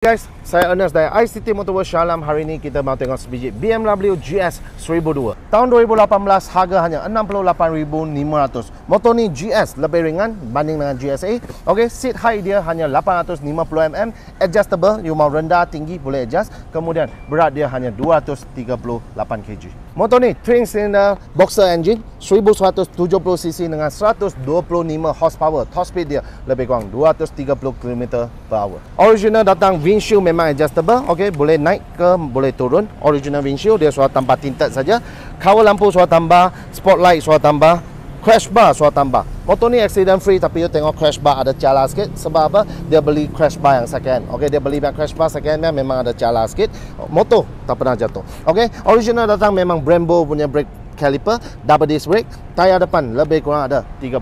Guys, saya Ernest dari ICT Motor World Shah Alam. Hari ini kita mau tengok sebiji BMW GS 1002. Tahun 2018, harga hanya 68,500. Motor ni GS lebih ringan banding dengan GSA. Okey, seat height dia hanya 850mm, adjustable, you mau rendah tinggi boleh adjust. Kemudian berat dia hanya 238 kg. Motor ni twin cylinder boxer engine 1170cc dengan 125 horsepower. Top speed dia lebih kurang 230 km/h. Original datang windshield memang adjustable, okey, boleh naik ke boleh turun. Original windshield dia sudah tambah tinted saja. Cover lampu sudah tambah, spotlight sudah tambah, crash bar sudah tambah. Motor ni accident free, tapi you tengok crash bar ada cala sikit. Sebab apa? Dia beli crash bar yang second. Okey, dia beli yang crash bar second dia memang ada cala sikit. Motor tak pernah jatuh. Okey, original datang memang Brembo punya brake caliper, double disc brake. Tayar depan lebih kurang ada 30%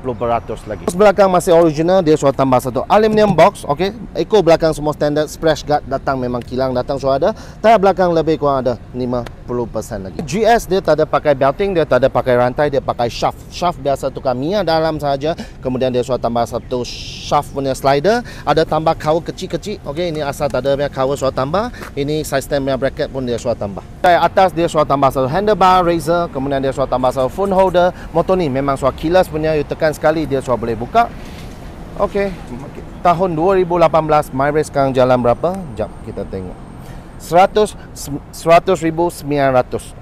lagi. Belakang masih original, dia sudah tambah satu aluminium box. Okey, eco belakang semua standard. Splash guard datang memang kilang datang sudah ada. Tayar belakang lebih kurang ada 50% lagi. GS dia tak ada pakai belting, dia tak ada pakai rantai, dia pakai shaft. Shaft biasa tukar minyak dalam saja. Kemudian dia sudah tambah satu shaft punya slider, ada tambah cover kecil-kecil. Okey, ini asal tak ada punya cover sudah tambah. Ini side stand punya bracket pun dia sudah tambah. Tayar atas dia sudah tambah satu handlebar razor, kemudian dia sudah tambah satu phone holder. Motor ni memang sudah keyless punya, you tekan sekali dia sudah boleh buka. Okey, tahun 2018, my race sekarang jalan berapa? Jap kita tengok. 100,900.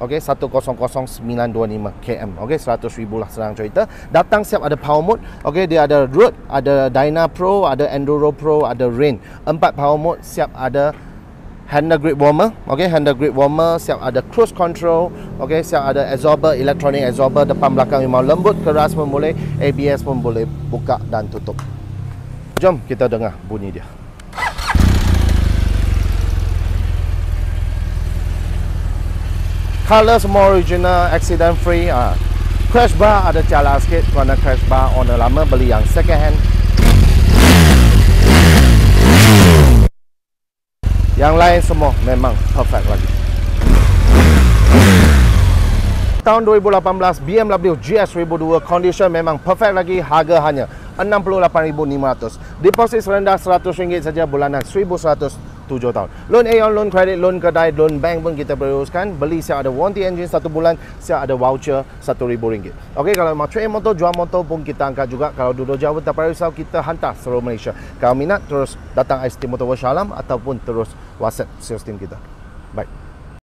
Okey, 100,925 km. Okey, 100,000 lah senang cerita. Datang siap ada power mode. Okey, dia ada road, ada Dyna Pro, ada Enduro Pro, ada Rain. 4 power mode, siap ada handle grip warmer. Okey, handle grip warmer, siap ada cruise control. Okey, siap ada absorber, electronic absorber depan belakang, you mau lembut keras pun boleh, ABS pun boleh buka dan tutup. Jom kita dengar bunyi dia. Color semua original, accident free. Crash bar ada cala sikit kerana crash bar owner lama beli yang second hand. Yang lain semua memang perfect lagi. Tahun 2018, BMW GS 1002 condition memang perfect lagi. Harga hanya 68,500. Deposit serendah RM100 saja, bulanan 1,107 tahun. Loan Aeon, loan kredit, loan kedai, loan bank pun kita boleh uruskan. Beli siap ada warranty engine 1 bulan, siap ada voucher RM1,000. Okey, kalau mau trade motor, jual motor pun kita angkat juga. Kalau duduk jauh tak payah risau, kita hantar seluruh Malaysia. Kalau minat terus datang ICT Motor World Shah Alam ataupun terus WhatsApp sales team kita. Baik.